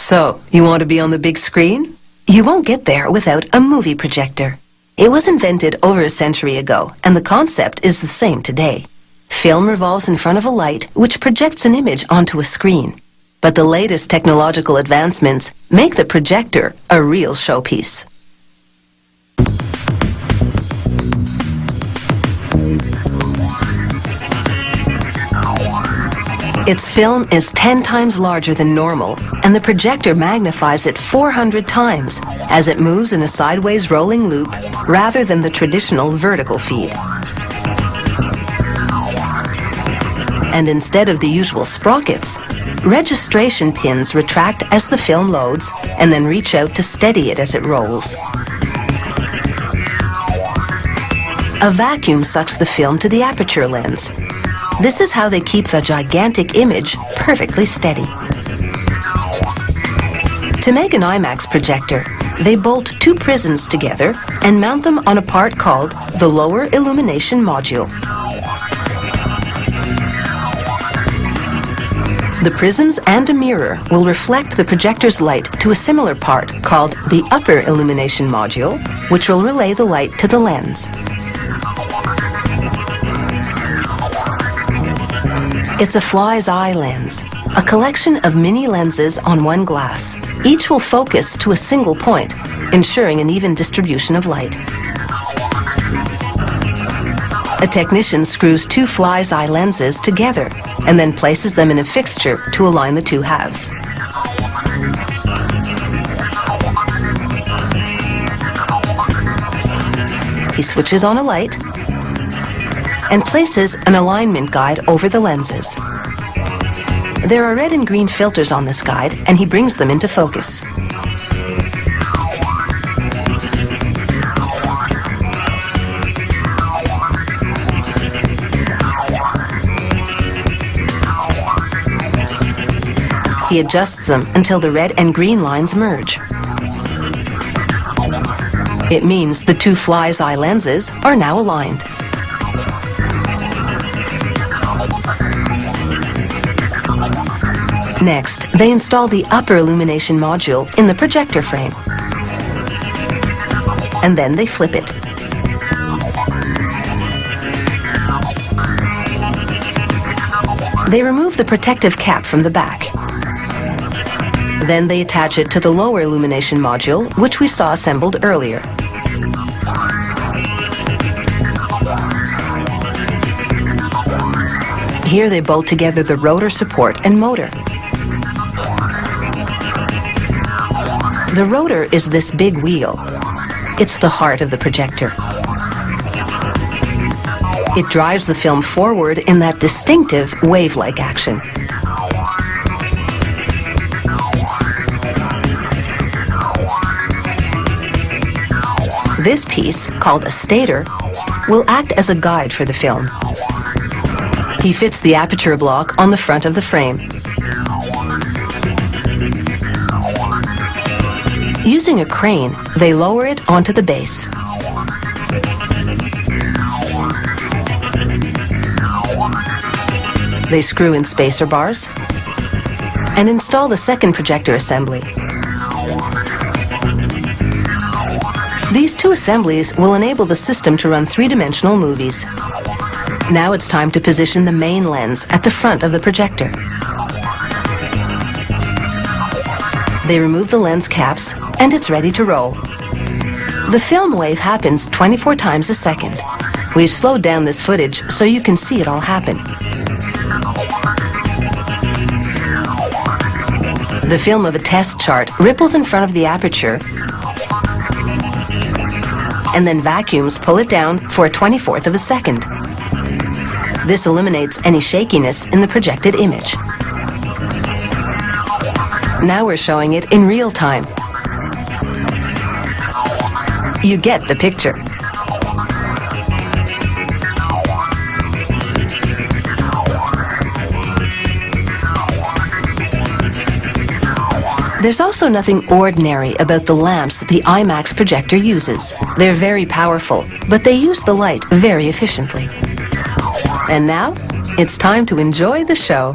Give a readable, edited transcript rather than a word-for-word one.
So, you want to be on the big screen? You won't get there without a movie projector. It was invented over a century ago, and the concept is the same today. Film revolves in front of a light which projects an image onto a screen. But the latest technological advancements make the projector a real showpiece. Its film is 10 times larger than normal, and the projector magnifies it 400 times as it moves in a sideways rolling loop rather than the traditional vertical feed. And instead of the usual sprockets, registration pins retract as the film loads and then reach out to steady it as it rolls. A vacuum sucks the film to the aperture lens. This is how they keep the gigantic image perfectly steady. To make an IMAX projector, they bolt two prisms together and mount them on a part called the lower illumination module. The prisms and a mirror will reflect the projector's light to a similar part called the upper illumination module, which will relay the light to the lens. It's a fly's eye lens, a collection of mini lenses on one glass. Each will focus to a single point, ensuring an even distribution of light. A technician screws two fly's eye lenses together and then places them in a fixture to align the two halves. He switches on a light and places an alignment guide over the lenses. There are red and green filters on this guide, and he brings them into focus. He adjusts them until the red and green lines merge. It means the two fly's eye lenses are now aligned. Next, they install the upper illumination module in the projector frame. And then they flip it. They remove the protective cap from the back. Then they attach it to the lower illumination module, which we saw assembled earlier. Here they bolt together the rotor support and motor. The rotor is this big wheel. It's the heart of the projector. It drives the film forward in that distinctive wave-like action. This piece, called a stator, will act as a guide for the film. He fits the aperture block on the front of the frame. Using a crane, they lower it onto the base. They screw in spacer bars and install the second projector assembly. These two assemblies will enable the system to run three-dimensional movies. Now it's time to position the main lens at the front of the projector. They remove the lens caps, and it's ready to roll. The film wave happens 24 times a second. We've slowed down this footage so you can see it all happen. The film of a test chart ripples in front of the aperture, and then vacuums pull it down for a 24th of a second. This eliminates any shakiness in the projected image. Now we're showing it in real time. You get the picture. There's also nothing ordinary about the lamps the IMAX projector uses. They're very powerful, but they use the light very efficiently. And now, it's time to enjoy the show.